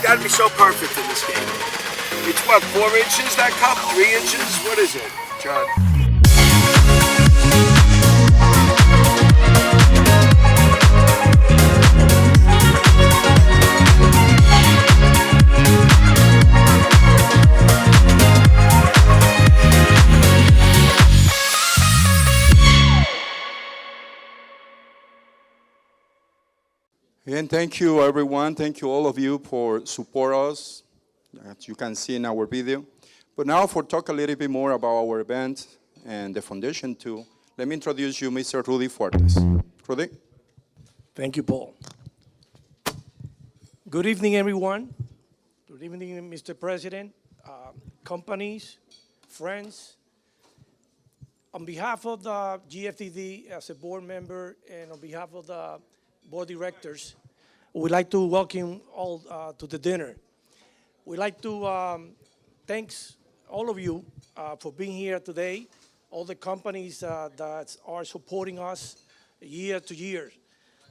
gotta be so perfect in this game. It's what, 4 inches, that cup? 3 inches? What is it, John? And thank you, everyone. Thank you, all of you, for support us, as you can see in our video. But now, for talk a little bit more about our event and the foundation too, let me introduce you Mr. Rudy Fuertes. Rudy? Thank you, Paul. Good evening, everyone. Good evening, Mr. President, companies, friends. On behalf of the GFDD as a board member and on behalf of the board directors, we'd like to welcome all to the dinner. We'd like to thank all of you for being here today, all the companies that are supporting us year to year.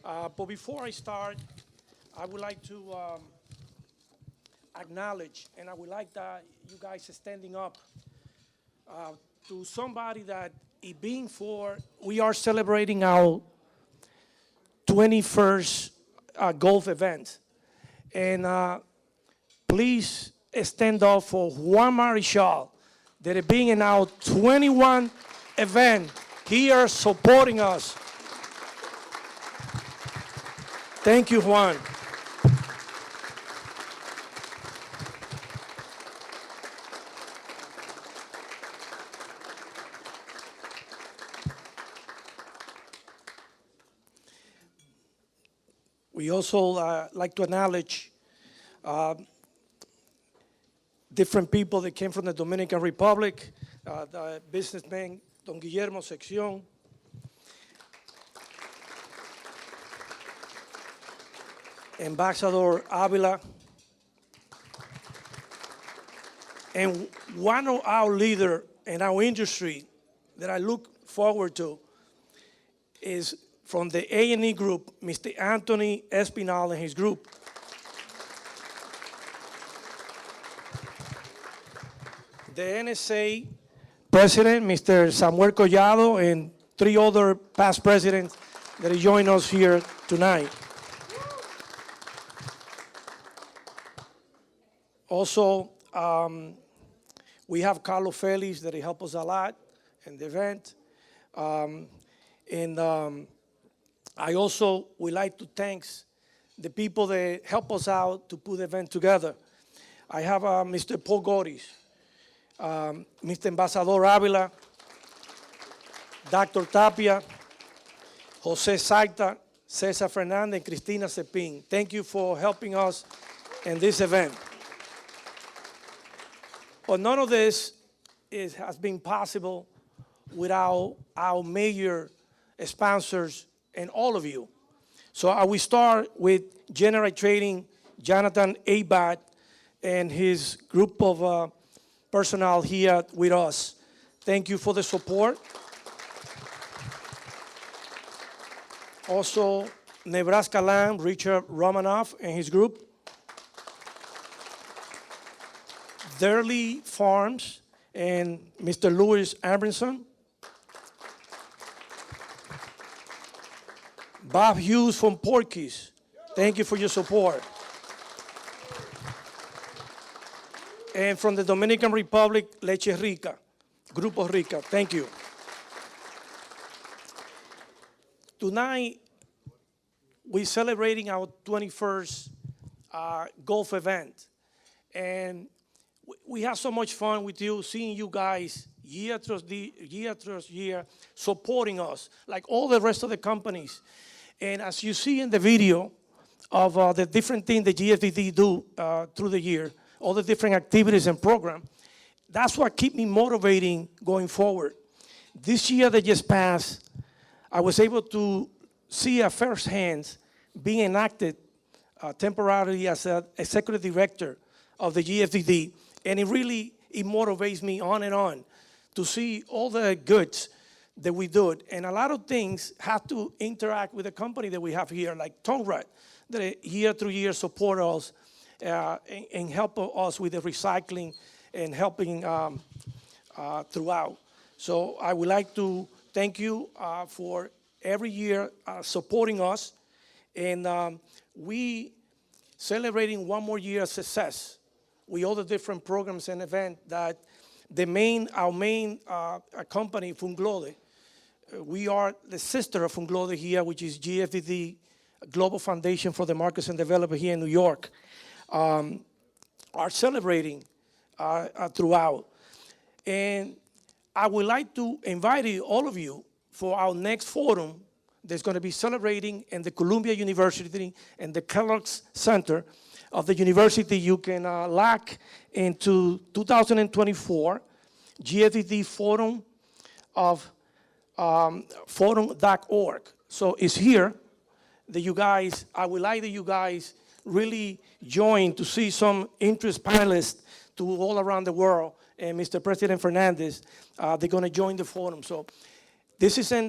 But before I start, I would like to acknowledge, and I would like that you guys are standing up to somebody that, it being for, we are celebrating our 21st golf event. And please stand up for Juan Marichal, that is being in our 21 event here supporting us. Thank you, Juan. We also like to acknowledge different people that came from the Dominican Republic, the businessman Don Guillermo Sección, Ambassador Avila, and one of our leaders in our industry that I look forward to is from the A&E group, Mr. Anthony Espinal and his group. The NSA president, Mr. Samuel Collado, and 3 other past presidents that join us here tonight. Also, we have Carlos Felix that helped us a lot in the event. I also would like to thank the people that help us out to put the event together. I have Mr. Paul Goris, Mr. Ambassador Avila, Dr. Tapia, Jose Saita, Cesar Fernandez, and Cristina Cepin. Thank you for helping us in this event. But none of this has been possible without our major sponsors and all of you. So I will start with General Trading, Jonathan Abad, and his group of personnel here with us. Thank you for the support. Also, Nebraska Land, Richard Romanoff and his group. Durley Farms and Mr. Louis Abramson. Bob Hughes from Porky's, thank you for your support. And from the Dominican Republic, Leche Rica, Grupo Rica, thank you. Tonight, we're celebrating our 21st golf event. And we have so much fun with you, seeing you guys year after year, supporting us, like all the rest of the companies. And as you see in the video of the different things the GFDD do through the year, all the different activities and programs, that's what keeps me motivating going forward. This year that just passed, I was able to see at first hand being enacted temporarily as an executive director of the GFDD, and it motivates me on and on to see all the goods that we do. And a lot of things have to interact with the company that we have here, like Tonrad, that year through year support us and help us with the recycling and helping throughout. So I would like to thank you for every year supporting us, and we celebrating one more year of success with all the different programs and events that our main company, Funglode, we are the sister of Funglode here, which is GFDD, Global Foundation for the Markets and Development here in New York, are celebrating throughout. And I would like to invite all of you for our next forum that's going to be celebrating in the Columbia University and the Kellogg's Center of the university. You can log into 2024 GFDD Forum of forum.org. So it's here that you guys, I would like that you guys really join to see some interest panelists to all around the world. And Mr. President Fernandez, they're going to join the forum. So this is in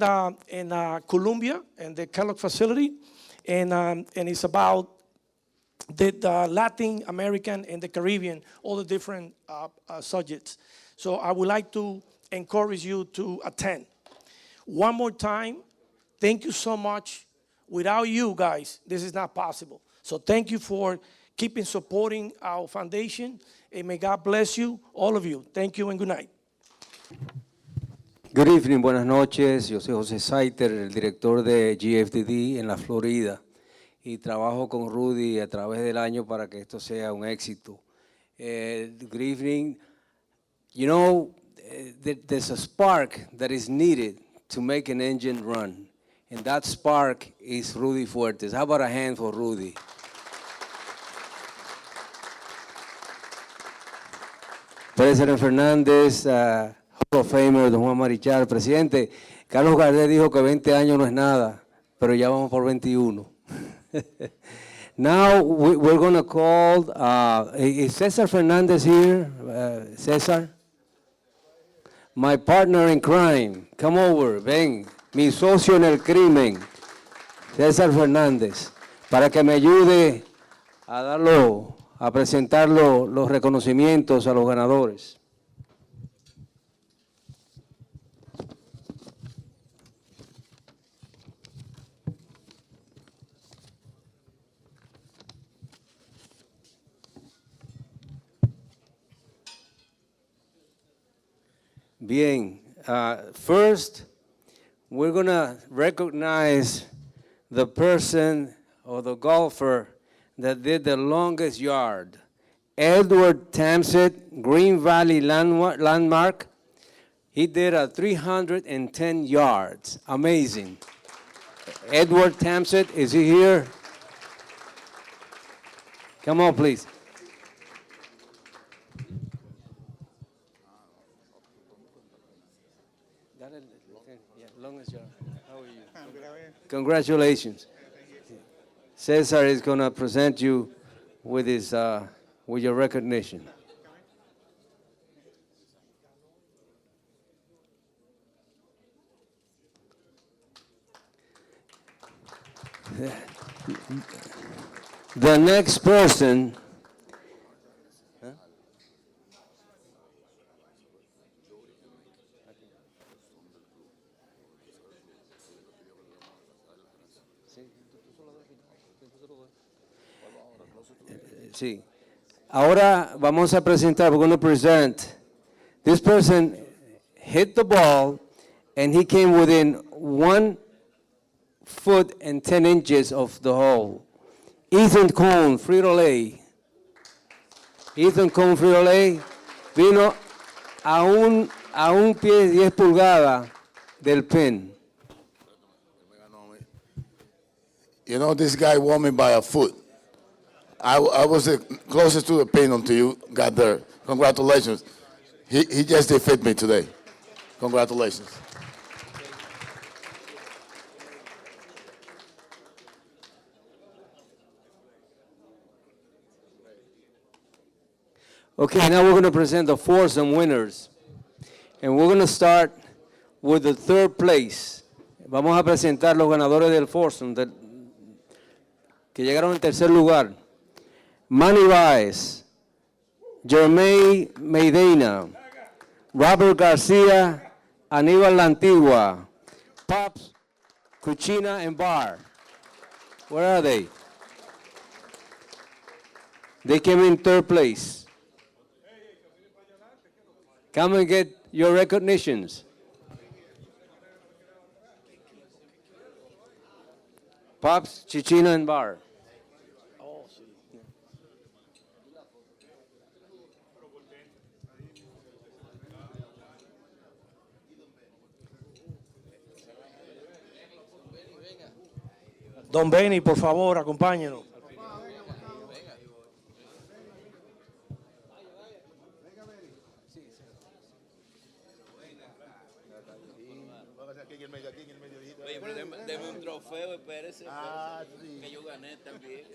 Columbia, in the Kellogg facility, and it's about the Latin American and the Caribbean, all the different subjects. So I would like to encourage you to attend. One more time, thank you so much. Without you guys, this is not possible. So thank you for keeping supporting our foundation, and may God bless you, all of you. Thank you and good night. Good evening, buenas noches. Yo soy José Saiter, el director de GFDD en la Florida, y trabajo con Rudy a través del año para que esto sea un éxito. Good evening. You know, there's a spark that is needed to make an engine run, and that spark is Rudy Fuertes. How about a hand for Rudy? President Fernández, Hall of Famer, don Juan Marichal, presidente. Carlos Gardel dijo que 20 años no es nada, pero ya vamos por 21. Now we're going to call, is Cesar Fernandez here? Cesar? My partner in crime, come over, ven, mi socio en el crimen, César Fernández, para que me ayude a presentar los reconocimientos a los ganadores. Bien, first, we're going to recognize the person or the golfer that did the longest yard. Edward Tamsett, Green Valley Landmark. He did a 310 yards. Amazing. Edward Tamsett, is he here? Come on, please. How are you? Congratulations. Cesar is going to present you with with your recognition. The next person. Sí. Ahora vamos a presentar, we're going to present, this person hit the ball and he came within 1 foot and 10 inches of the hole. Ethan Cohn, Frito-Lay. Ethan Cohn, Frito-Lay, vino a un pie 10 pulgadas del pin. You know, this guy won me by a foot. I was the closest to the pin until you got there. Congratulations. He just defeated me today. Congratulations. Okay, now we're going to present the foursome winners. And we're going to start with the third place. Vamos a presentar los ganadores del foursome, que llegaron en tercer lugar. Manny Rice, Jermaine Medina, Robert Garcia, Aníbal La Antigua, Pops, Cucina and Bar. Where are they? They came in third place. Come and get your recognitions. Pops, Cucina and Bar. Don Benny, por favor, acompáñenos. Oye, pero deme un trofeo, espérese, que yo gané también.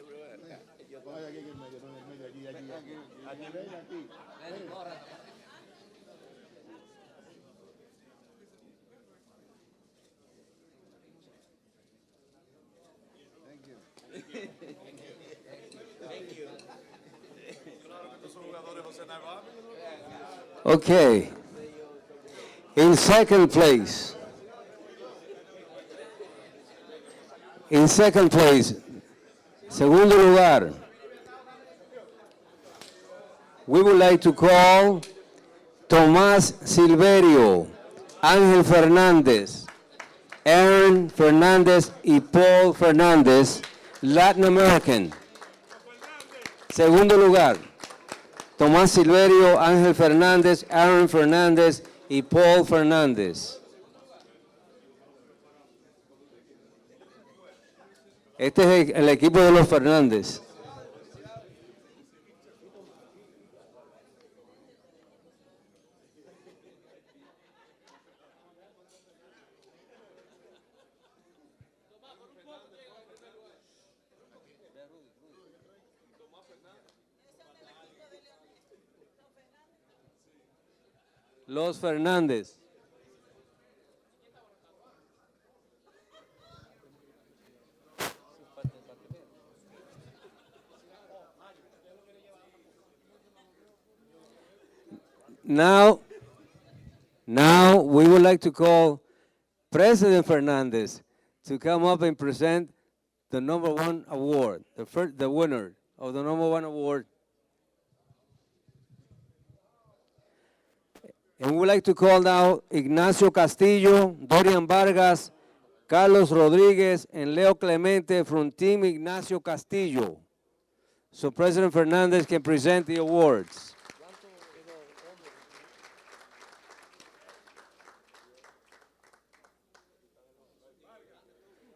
Okay. In second place. In second place. Segundo lugar. We would like to call Tomás Silverio, Ángel Fernández, Aaron Fernández y Paul Fernández, Latin American. Segundo lugar. Tomás Silverio, Ángel Fernández, Aaron Fernández y Paul Fernández. Este es el equipo de los Fernández. Los Fernández. Now we would like to call President Fernandez to come up and present the #1 award, the winner of the #1 award. And we would like to call now Ignacio Castillo, Dorian Vargas, Carlos Rodriguez, and Leo Clemente from Team Ignacio Castillo. So President Fernandez can present the awards.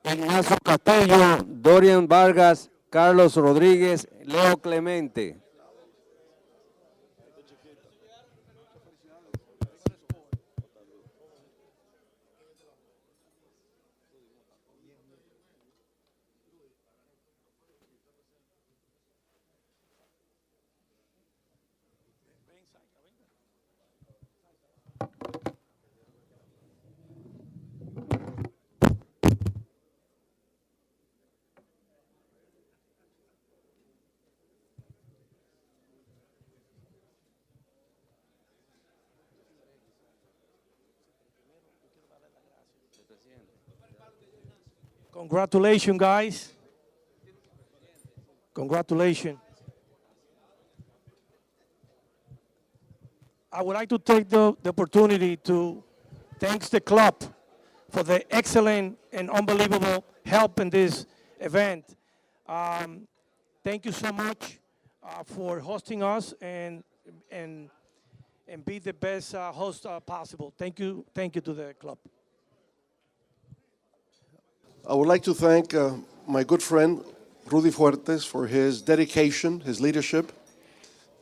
Ignacio Castillo, Dorian Vargas, Carlos Rodriguez, Leo Clemente. Congratulations, guys. Congratulations. I would like to take the opportunity to thank the club for the excellent and unbelievable help in this event. Thank you so much for hosting us and be the best host possible. Thank you to the club. I would like to thank my good friend, Rudy Fuertes, for his dedication, his leadership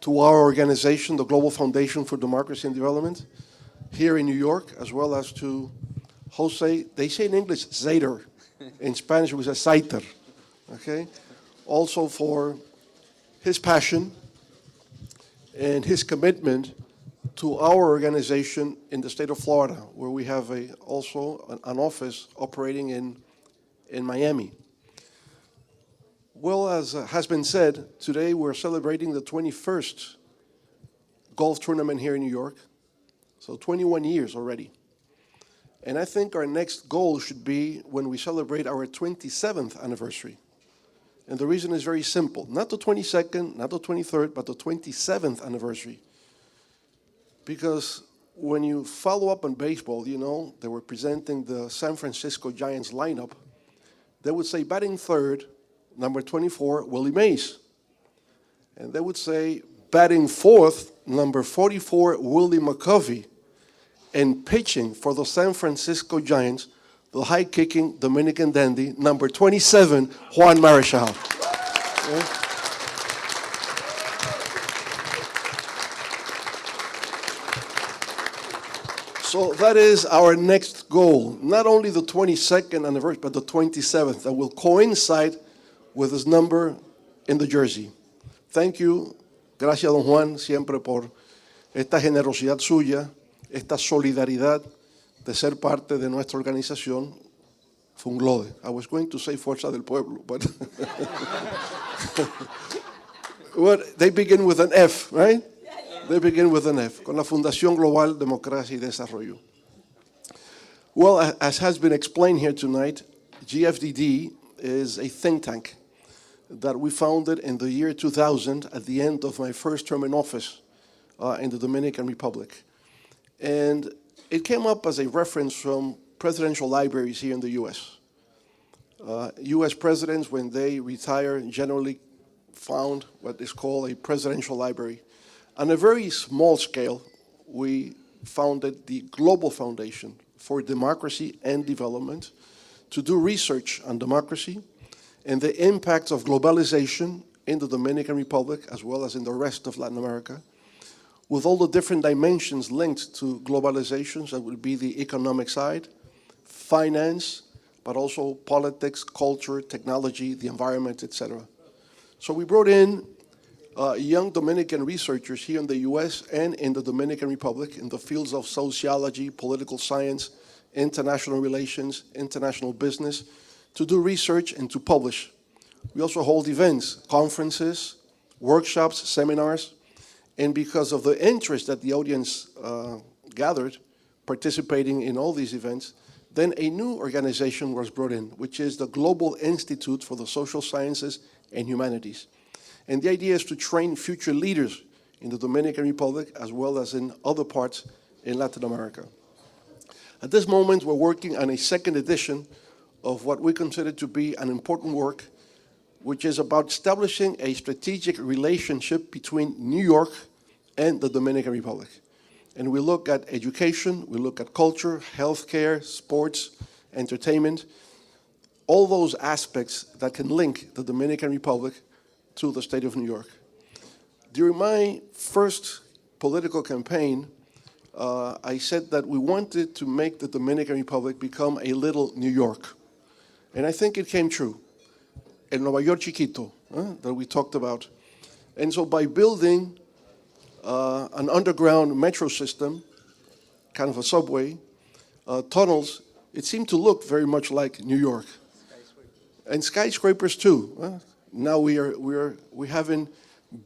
to our organization, the Global Foundation for Democracy and Development, here in New York, as well as to Jose, they say in English, Zader. In Spanish, we say Saiter, okay? Also for his passion and his commitment to our organization in the state of Florida, where we have also an office operating in Miami. Well, as has been said, today we're celebrating the 21st golf tournament here in New York. So 21 years already. And I think our next goal should be when we celebrate our 27th anniversary. And the reason is very simple. Not the 22nd, not the 23rd, but the 27th anniversary. Because when you follow up on baseball, you know, they were presenting the San Francisco Giants lineup. They would say batting third, number 24, Willie Mays. And they would say batting fourth, number 44, Willie McCovey. And pitching for the San Francisco Giants, the high-kicking Dominican dandy, number 27, Juan Marichal. Yeah. So that is our next goal. Not only the 22nd anniversary, but the 27th, that will coincide with this number in the jersey. Thank you. Gracias, don Juan, siempre por esta generosidad suya, esta solidaridad de ser parte de nuestra organización. Funglode. I was going to say Fuerza del Pueblo, but they begin with an F, right? They begin with an F, con la Fundación Global Democracia y Desarrollo. Well, as has been explained here tonight, GFDD is a think tank that we founded in the year 2000 at the end of my first term in office in the Dominican Republic. And it came up as a reference from presidential libraries here in the US. US presidents, when they retire, generally found what is called a presidential library. On a very small scale, we founded the Global Foundation for Democracy and Development to do research on democracy and the impacts of globalization in the Dominican Republic as well as in the rest of Latin America, with all the different dimensions linked to globalizations. That would be the economic side, finance, but also politics, culture, technology, the environment, etc. So we brought in young Dominican researchers here in the US and in the Dominican Republic in the fields of sociology, political science, international relations, international business, to do research and to publish. We also hold events, conferences, workshops, seminars, and because of the interest that the audience gathered participating in all these events, then a new organization was brought in, which is the Global Institute for the Social Sciences and Humanities. And the idea is to train future leaders in the Dominican Republic as well as in other parts in Latin America. At this moment, we're working on a second edition of what we consider to be an important work, which is about establishing a strategic relationship between New York and the Dominican Republic. And we look at education, we look at culture, healthcare, sports, entertainment, all those aspects that can link the Dominican Republic to the state of New York. During my first political campaign, I said that we wanted to make the Dominican Republic become a little New York. And I think it came true. El Nueva York Chiquito, that we talked about. And so by building an underground metro system, kind of a subway, tunnels, it seemed to look very much like New York. And skyscrapers too. Now we're having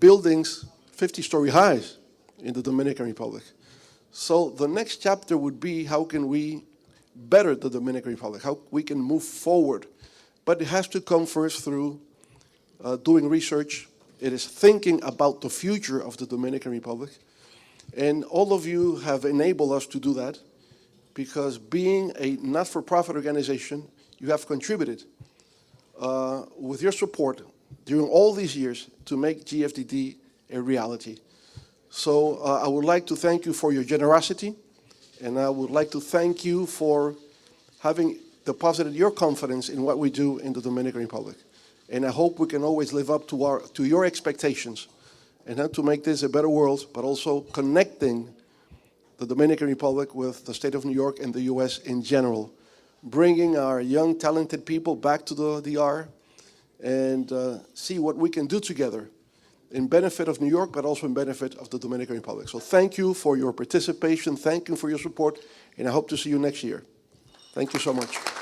buildings 50-story highs in the Dominican Republic. So the next chapter would be how can we better the Dominican Republic, how we can move forward. But it has to come first through doing research. It is thinking about the future of the Dominican Republic. And all of you have enabled us to do that because being a not-for-profit organization, you have contributed with your support during all these years to make GFDD a reality. So I would like to thank you for your generosity, and I would like to thank you for having deposited your confidence in what we do in the Dominican Republic. And I hope we can always live up to your expectations and how to make this a better world, but also connecting the Dominican Republic with the state of New York and the US in general, bringing our young, talented people back to the DR and see what we can do together in benefit of New York, but also in benefit of the Dominican Republic. So thank you for your participation, thank you for your support, and I hope to see you next year. Thank you so much.